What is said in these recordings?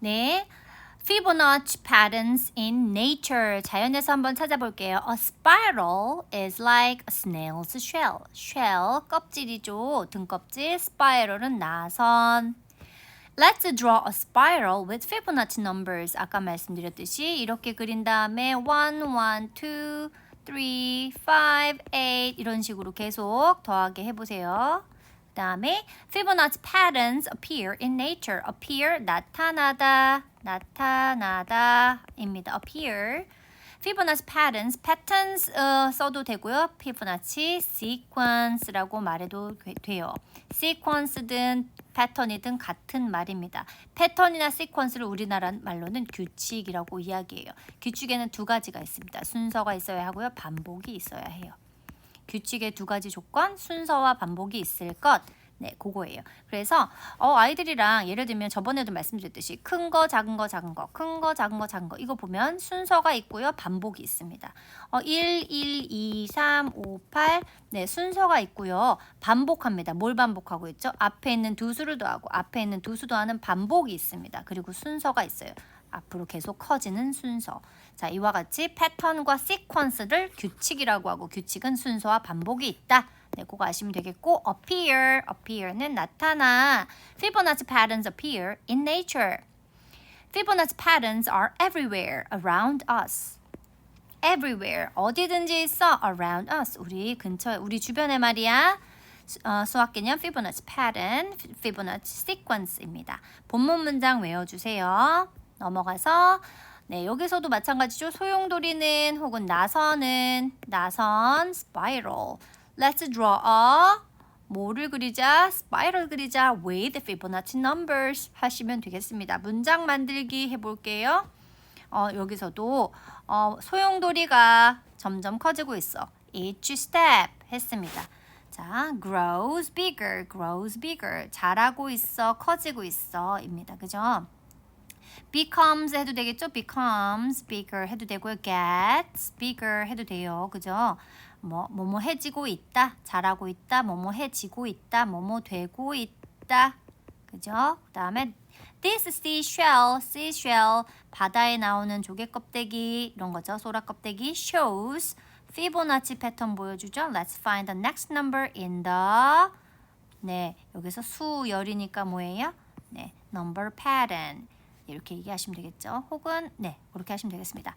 네. Fibonacci patterns in nature. 자연에서 한번 찾아볼게요. A spiral is like a snail's shell. shell 껍질이죠. 등껍질. spiral은 나선. Let's draw a spiral with Fibonacci numbers. 아까 말씀드렸듯이 이렇게 그린 다음에 1, 1, 2, 3, 5, 8 이런 식으로 계속 더하게 해보세요. 그 다음에 Fibonacci patterns appear in nature. appear 나타나다, 나타나다 입니다. appear. Fibonacci patterns 써도 되고요. Fibonacci sequence라고 말해도 돼요. sequence든 패턴이든 같은 말입니다. 패턴이나 시퀀스를 우리나라 말로는 규칙이라고 이야기해요. 규칙에는 두 가지가 있습니다. 순서가 있어야 하고요. 반복이 있어야 해요. 규칙의 두 가지 조건, 순서와 반복이 있을 것. 네, 그거예요. 그래서 아이들이랑 예를 들면 저번에도 말씀드렸듯이 큰 거, 작은 거, 작은 거, 큰 거, 작은 거, 작은 거 이거 보면 순서가 있고요. 반복이 있습니다. 1, 2, 3, 5, 8 네, 순서가 있고요. 반복합니다. 뭘 반복하고 있죠? 앞에 있는 두 수를 더하고 앞에 있는 두 수 더하는 반복이 있습니다. 그리고 순서가 있어요. 앞으로 계속 커지는 순서. 자, 이와 같이 패턴과 시퀀스를 규칙이라고 하고 규칙은 순서와 반복이 있다. 네, 그거 아시면 되겠고 appear는 나타나. Fibonacci patterns appear in nature. Fibonacci patterns are everywhere around us. everywhere 어디든지 있어 around us 우리 근처 우리 주변에 말이야. 수학 개념 Fibonacci pattern, Fibonacci sequence입니다. 본문 문장 외워주세요. 넘어가서 네, 여기서도 마찬가지죠. 소용돌이는 혹은 나선 spiral. Let's draw a 뭐를 그리자? spiral 그리자 with Fibonacci numbers 하시면 되겠습니다. 문장 만들기 해볼게요. 여기서도 소용돌이가 점점 커지고 있어. Each step 했습니다. 자, grows bigger. 자라고 있어, 커지고 있어 입니다. 그죠? becomes 해도 되겠죠? becomes bigger 해도 되고요. gets bigger 해도 돼요. 그죠? 뭐해지고 있다, 자라고 있다, 뭐해지고 있다, 뭐뭐 되고 있다. 그죠? 그 다음에 this seashell 바다에 나오는 조개 껍데기 이런 거죠. 소라 껍데기 shows 피보나치 패턴 보여주죠. Let's find the next number in the 네, 여기서 수열이니까 뭐예요? 네, number pattern 이렇게 얘기하시면 되겠죠. 혹은 네, 그렇게 하시면 되겠습니다.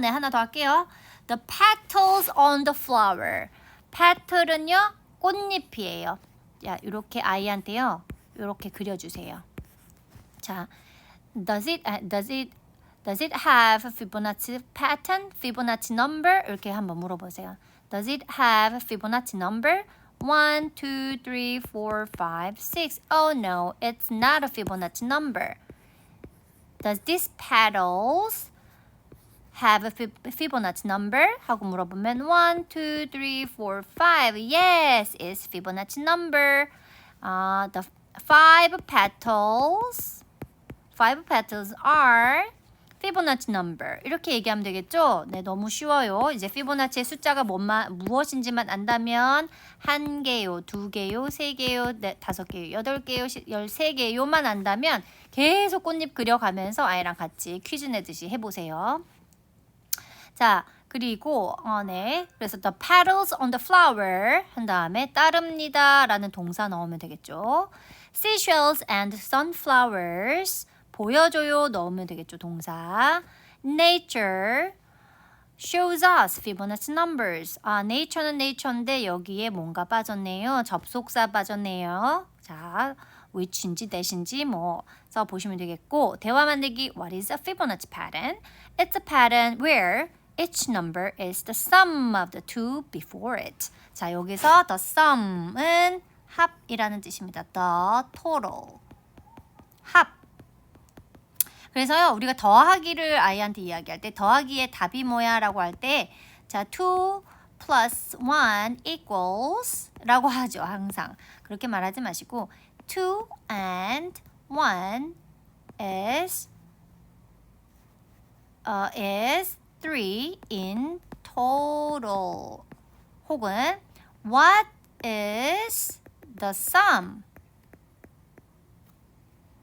네, 하나 더 할게요. The petals on the flower. petal은요, 꽃잎이에요. 자, 이렇게 아이한테요, 이렇게 그려주세요. 자, does it have Fibonacci pattern? Fibonacci number? 이렇게 한번 물어보세요. Does it have Fibonacci number? 1, 2, 3, 4, 5, 6. Oh no, it's not a Fibonacci number. Does these petals have a Fibonacci number? 하고 물어보면 1, 2, 3, 4, 5. Yes, it's Fibonacci number. The five petals are Fibonacci number. 이렇게 얘기하면 되겠죠? 네, 너무 쉬워요. 이제 피보나치의 숫자가 무엇인지만 안다면 1개요, 2개요, 3개요, 5개요, 8개요, 13개요만 안다면 계속 꽃잎 그려가면서 아이랑 같이 퀴즈 내듯이 해보세요. 자, 그리고 네, 그래서 the petals on the flower 한 다음에 따릅니다 라는 동사 넣으면 되겠죠. Seashells and sunflowers 보여줘요 넣으면 되겠죠. 동사. Nature shows us Fibonacci numbers. nature는 nature인데 여기에 뭔가 빠졌네요. 접속사 빠졌네요. 자, which인지 that인지 뭐 써보시면 되겠고, 대화 만들기. What is a Fibonacci pattern? It's a pattern where each number is the sum of the two before it. 자, 여기서 the sum은 합이라는 뜻입니다. The total. 합. 그래서요, 우리가 더하기를 아이한테 이야기할 때 더하기의 답이 뭐야? 라고 할 때 자, 2 plus 1 equals 라고 하죠. 항상. 그렇게 말하지 마시고 2 and 1 is 3 in total. 혹은 what is the sum?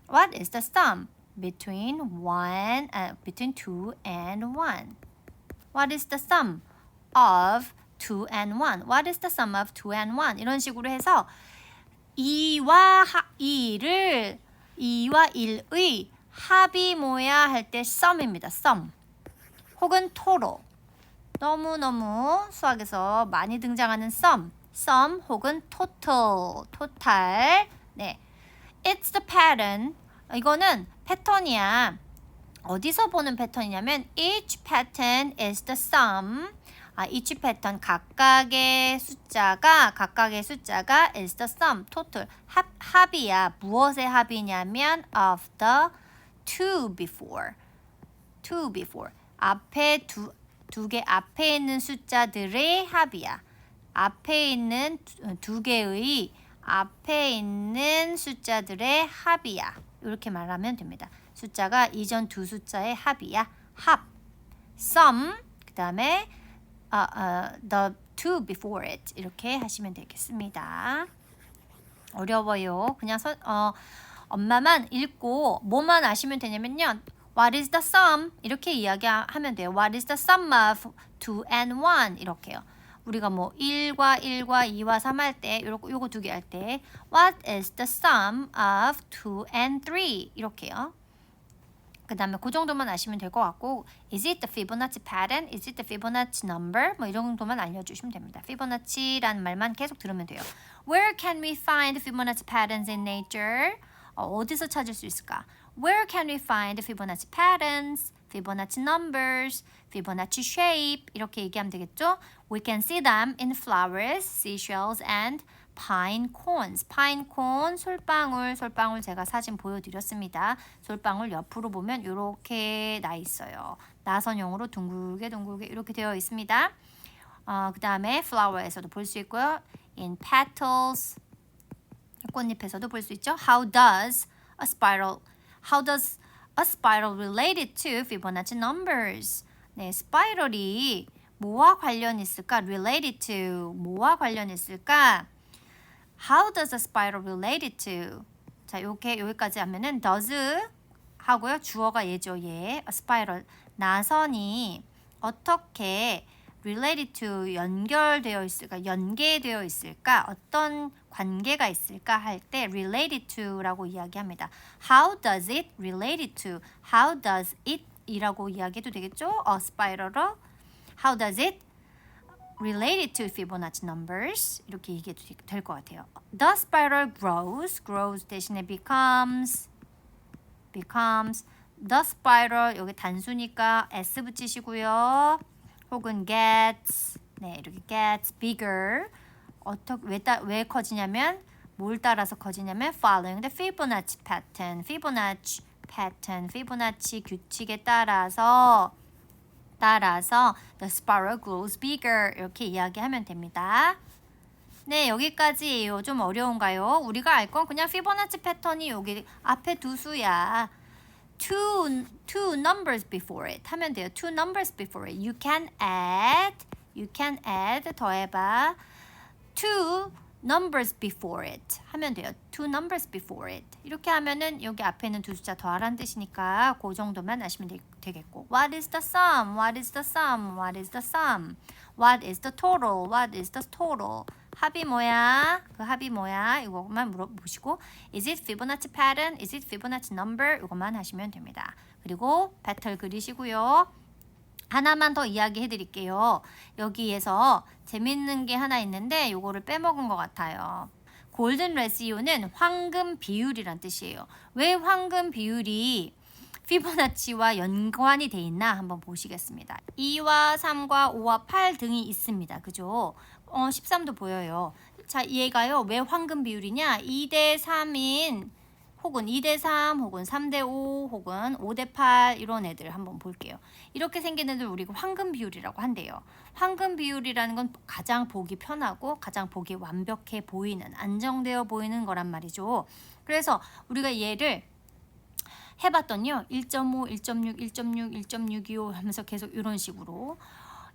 What is the sum? between between 2 and 1. What is the sum of 2 and 1? What is the sum of 2 and 1? 이런 식으로 해서 2와 1의 합이 뭐야 할 때 sum입니다. sum. 혹은 total. 너무너무 수학에서 많이 등장하는 sum 혹은 total. 네. It's the pattern. 이거는 패턴이야. 어디서 보는 패턴이냐면 each pattern is the sum. each pattern 각각의 숫자가 is the sum, total. 합이야. 무엇의 합이냐면 of the two before. 앞에 두 개 앞에 있는 숫자들의 합이야. 앞에 있는 두 개의 앞에 있는 숫자들의 합이야. 이렇게 말하면 됩니다. 숫자가 이전 두 숫자의 합이야. 합. sum. 그다음에 the two before it. 이렇게 하시면 되겠습니다. 어려워요. 그냥 엄마만 읽고 뭐만 아시면 되냐면요. What is the sum? 이렇게 이야기하면 돼요. What is the sum of 2 and 1? 이렇게요. 우리가 뭐 1과 2와 3 할 때 요거 두 개 할 때 What is the sum of 2 and 3? 이렇게요. 그 다음에 그 정도만 아시면 될 것 같고 Is it the Fibonacci pattern? Is it the Fibonacci number? 뭐 이 정도만 알려주시면 됩니다. 피보나치라는 말만 계속 들으면 돼요. Where can we find Fibonacci patterns in nature? 어디서 찾을 수 있을까? Where can we find Fibonacci patterns? Fibonacci numbers, Fibonacci shape 이렇게 얘기하면 되겠죠? We can see them in flowers, seashells, and pine cones. pine cone, 솔방울 제가 사진 보여드렸습니다. 솔방울 옆으로 보면 이렇게 나 있어요. 나선형으로 둥글게 이렇게 되어 있습니다. 그 다음에 flower에서도 볼 수 있고요. in petals, 꽃잎에서도 볼 수 있죠. How does a spiral related to Fibonacci numbers? 네, 스파이럴이 뭐와 관련 있을까? related to 뭐와 관련 있을까? How does a spiral related to? 자, 여기까지 하면은 does 하고요. 주어가 얘죠. 얘. a spiral. 나선이 어떻게 related to 연계되어 있을까? 어떤 관계가 있을까 할 때 related to라고 이야기합니다. How does it related to? How does it 이라고 이야기해도 되겠죠? spiral로. How does it related to Fibonacci numbers? 이렇게 얘기해도 될 것 같아요. The spiral grows 대신에 becomes. The spiral 여기 단수니까 s 붙이시고요. 혹은 gets. 네, 이렇게 gets bigger. 왜 커지냐면 뭘 따라서 커지냐면 following the Fibonacci pattern. Fibonacci 규칙에 따라서 the spiral grows bigger 이렇게 이야기하면 됩니다. 네, 여기까지예요. 좀 어려운가요? 우리가 알 건 그냥 피보나치 패턴이 여기 앞에 두 수야. two numbers before it 하면 돼요. two numbers before it. You can add 더해봐. two numbers before it 하면 돼요. two numbers before it. 이렇게 하면은 여기 앞에 있는 두 숫자 더하라는 뜻이니까 그 정도만 아시면 되겠고. What is the sum? What is the sum? What is the sum? What is the total? What is the total? 합이 뭐야? 그 합이 뭐야? 이것만 물어보시고 Is it Fibonacci pattern? Is it Fibonacci number? 이것만 하시면 됩니다. 그리고 배틀 그리시고요. 하나만 더 이야기해 드릴게요. 여기에서 재밌는 게 하나 있는데 이거를 빼먹은 것 같아요. 골든 레시오는 황금 비율이란 뜻이에요. 왜 황금 비율이 피보나치와 연관이 돼 있나 한번 보시겠습니다. 2와 3과 5와 8 등이 있습니다. 그죠? 13도 보여요. 자, 얘가요. 왜 황금 비율이냐? 2대 3인 혹은 2대 3 혹은 3대 5 혹은 5대 8 이런 애들 한번 볼게요. 이렇게 생긴 애들 우리가 황금 비율이라고 한대요. 황금 비율이라는 건 가장 보기 편하고 가장 보기 완벽해 보이는 안정되어 보이는 거란 말이죠. 그래서 우리가 얘를 해봤더니요. 1.5, 1.6, 1.6, 1.625 하면서 계속 이런 식으로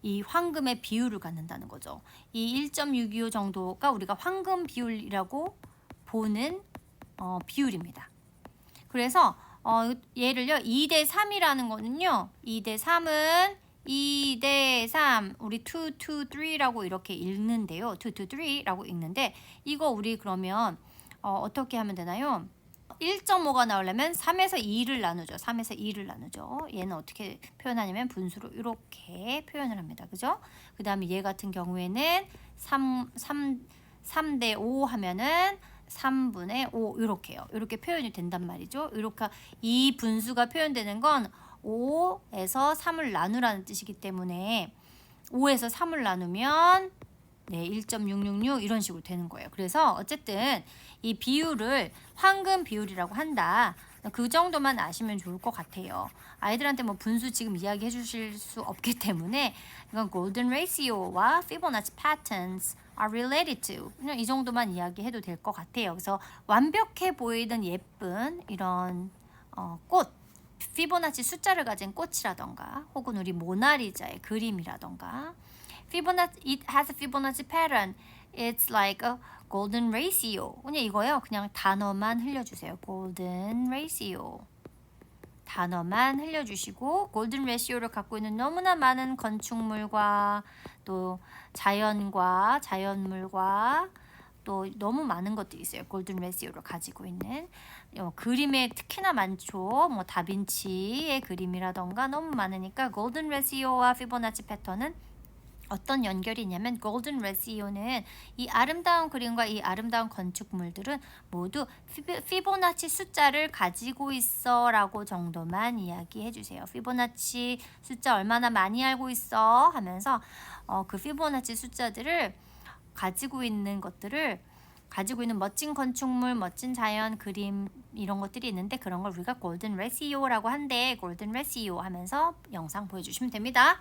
이 황금의 비율을 갖는다는 거죠. 이 1.625 정도가 우리가 황금 비율이라고 보는 비율입니다. 그래서 얘를요 2대 3이라는 거는요 2대 3은 2대 3 우리 2, 2, 3라고 이렇게 읽는데요. 2, 2, 3라고 읽는데 이거 우리 그러면 어떻게 하면 되나요? 1.5가 나오려면 3에서 2를 나누죠. 3에서 2를 나누죠. 얘는 어떻게 표현하냐면 분수로 이렇게 표현을 합니다. 그죠? 그 다음에 얘 같은 경우에는 3대 5 하면은 3분의 5 이렇게요. 이렇게 표현이 된단 말이죠. 이렇게 이 분수가 표현되는 건 5에서 3을 나누라는 뜻이기 때문에 5에서 3을 나누면 네, 1.666 이런 식으로 되는 거예요. 그래서 어쨌든 이 비율을 황금 비율이라고 한다. 그 정도만 아시면 좋을 것 같아요. 아이들한테 뭐 분수 지금 이야기해 주실 수 없기 때문에 이건 golden ratio와 Fibonacci patterns are related to 그냥 이 정도만 이야기해도 될 것 같아요. 그래서 완벽해 보이던 예쁜 이런 꽃 피보나치 숫자를 가진 꽃이라던가 혹은 우리 모나리자의 그림이라던가 it has a Fibonacci pattern. It's like a golden ratio. 그냥 이거요. 그냥 단어만 흘려주세요. golden ratio. 단어만 흘려주시고 golden ratio를 갖고 있는 너무나 많은 건축물과 또 자연과 자연물과 또 너무 많은 것들이 있어요. 골든 레시오를 가지고 있는 그림에 특히나 많죠. 뭐 다빈치의 그림이라던가 너무 많으니까 골든 레시오와 피보나치 패턴은 어떤 연결이 있냐면 골든 레시오는 이 아름다운 그림과 이 아름다운 건축물들은 모두 피보나치 숫자를 가지고 있어 라고 정도만 이야기해 주세요. 피보나치 숫자 얼마나 많이 알고 있어 하면서 그 피보나치 숫자들을 가지고 있는 것들을 가지고 있는 멋진 건축물, 멋진 자연, 그림 이런 것들이 있는데 그런 걸 우리가 골든 레시오라고 한대. 골든 레시오 하면서 영상 보여주시면 됩니다.